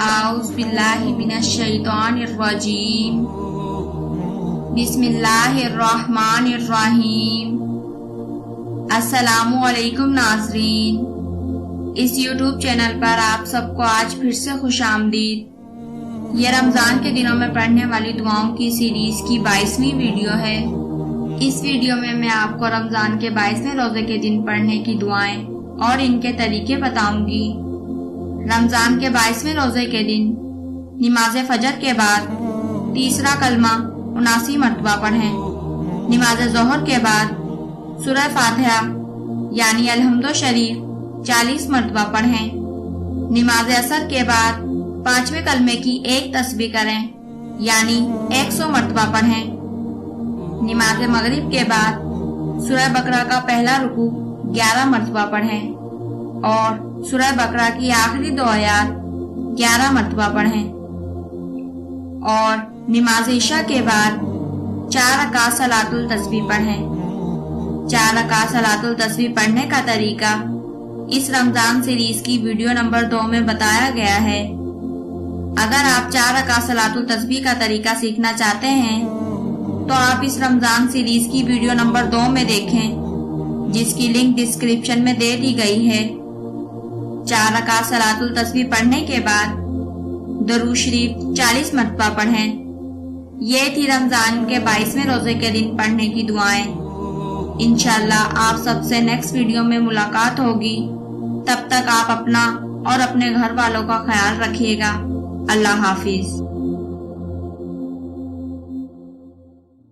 आऊज़ बिल्लाहि मिनश शैतानिर रजीम। बिस्मिल्लाहिर्रहमानिर्रहीम। अस्सलामु अलैकुम नाज़रीन, इस यूट्यूब चैनल पर आप सबको आज फिर से खुशामदीद। ये रमज़ान के दिनों में पढ़ने वाली दुआओं की सीरीज की 22वीं वीडियो है। इस वीडियो में मैं आपको रमज़ान के 22वें रोज़े के दिन पढ़ने की दुआएं और इनके तरीके बताऊंगी। रमज़ान के 22वें रोज़े के दिन नमाज फजर के बाद तीसरा कलमा 79 मरतबा पढ़ें। नमाज ज़ोहर के बाद सूरह फातिहा यानी अलहम्दो शरीफ 40 मरतबा पढ़ें। नमाज असर के बाद 5वें कलमे की एक तस्बीह करें यानी 100 मरतबा पढ़ें। नमाज मगरिब के बाद सूरह बकरा का पहला रुकू 11 मरतबा पढ़ें और सूरह बकरा की आखिरी 2 आयत 11 मरतबा पढ़ें। और नमाज इशा के बाद 4 रकात सलातुल तस्बीह पढ़ें। 4 रकात सलातुल तस्बीह पढ़ने का तरीका इस रमजान सीरीज की वीडियो नंबर 2 में बताया गया है। अगर आप 4 रकात सलातुल तस्बीह का तरीका सीखना चाहते हैं तो आप इस रमजान सीरीज की वीडियो नंबर 2 में देखें, जिसकी लिंक डिस्क्रिप्शन में दे दी गई है। 4 रकात सलातुल तस्बीह पढ़ने के बाद दरूद शरीफ 40 मरतबा पढ़ें। ये थी रमजान के 22वें रोजे के दिन पढ़ने की दुआएं। इंशाल्लाह आप सबसे नेक्स्ट वीडियो में मुलाकात होगी। तब तक आप अपना और अपने घर वालों का ख्याल रखिएगा। अल्लाह हाफिज।